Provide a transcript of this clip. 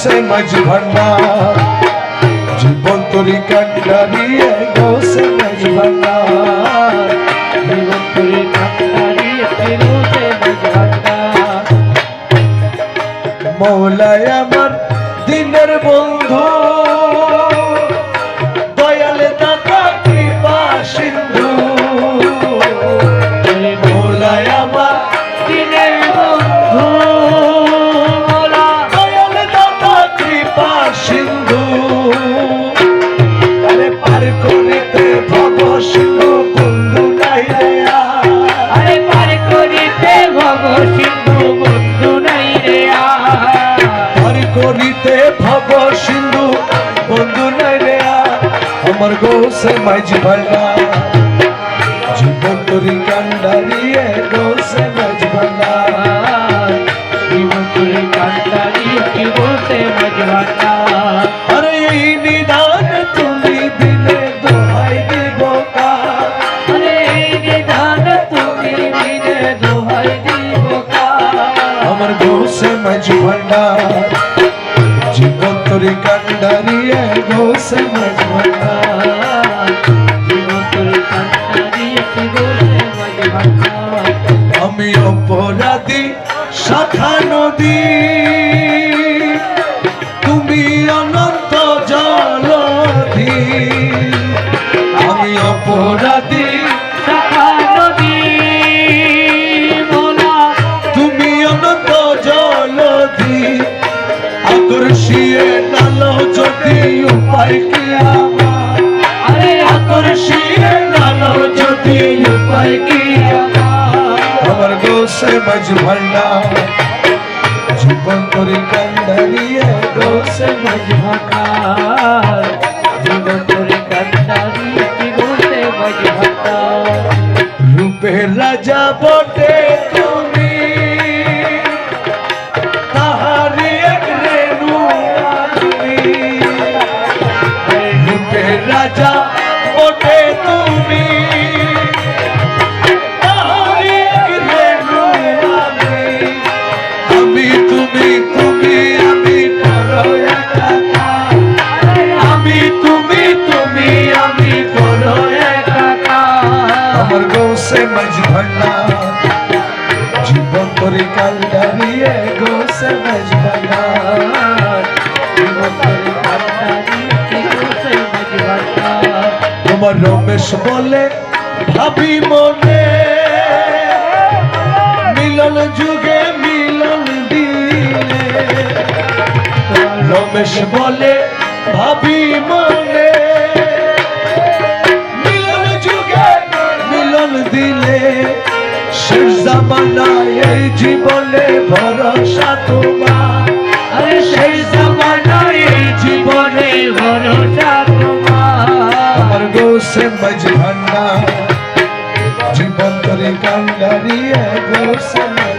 গৌসে মাঝ ভান্ডার জীবন তরি কান্ডারিয়ে গৌসে মাঝ ভান্ডার জীবন তরি কান্ডারিয়ে গৌসে মাঝ ভান্ডার মৌলায় আমার দিনের বন্ধু দয়ালে দাতা কৃপা সিন্ধু মৌলায় আমার দিনের বন্ধু দয়ালে দাতা কৃপা সিন্ধু আরে পার করিতে ভব সিন্ধু বন্ধু নাই রে আরে পার করিতে ভব সিন্ধু বন্ধু নাই রে পার করিতে ভব সিন্ধু বন্ধু নাই রে আমার গৌসে মাঝ ভান্ডার জীবন তরি কান্ডারিয়ে গৌসে মাঝ ভান্ডার জীবন তরি কান্ডারিয়ে গৌসে মাঝ ভান্ডার আরে এই নিদান তুমি দিলে দোহাই দিব কার আরে এই নিদান তুমি দিলে দোহাই দিব কার আমার গৌসে মাঝ ভান্ডার জীবন তরি কান্ডারিয়ে গৌসে মাঝ ভান্ডার জীবন তরি কান্ডারিয়ে গৌসে মাঝ ভান্ডার আমি অপরাধী শাখা নদী তুমি অনন্ত জলধি আমি অপরাধী শাখা নদী মোলা তুমি অনন্ত জলধি আকর্ষিয়ে নালো যদি উপায় কি আমার আরে আকর্ষিয়ে নালো যদি উপায় কি আমার গৌসে মাঝ ভান্ডার জীবন তরি কান্ডারিয়ে গৌসে মাঝ ভান্ডার জীবন তরি কান্ডারিয়ে গৌসে মাঝ ভান্ডার রূপের রাজা বটে তুমি তাহারি এক রেণু আমি রূপের রাজা বটে তুমি তাহারি এক রেণু আমি তুমি তুমি আমি করো একাকার আমি তুমি তুমি আমি করো একাকার আমার গৌসে মাঝ ভান্ডার জীবন তরি কান্ডারিয়ে গৌসে মাঝ ভান্ডার জীবন তরি কান্ডারিয়ে গৌসে মাঝ ভান্ডার তোমার রমেশ বলে ভাবি মনে মিলন যুগে মিলন দিলে রমেশ বলে ভাবি মনে মিলন যুগে মিলন দিলে শেষ জামানায় এই জীবনে ভরসা তোমার আরে সেই জামানায় এই জীবনে ভরসা তোমার আমার গৌসে মাঝ ভান্ডার জীবন তরি কান্ডারিয়ে গৌসে মাঝ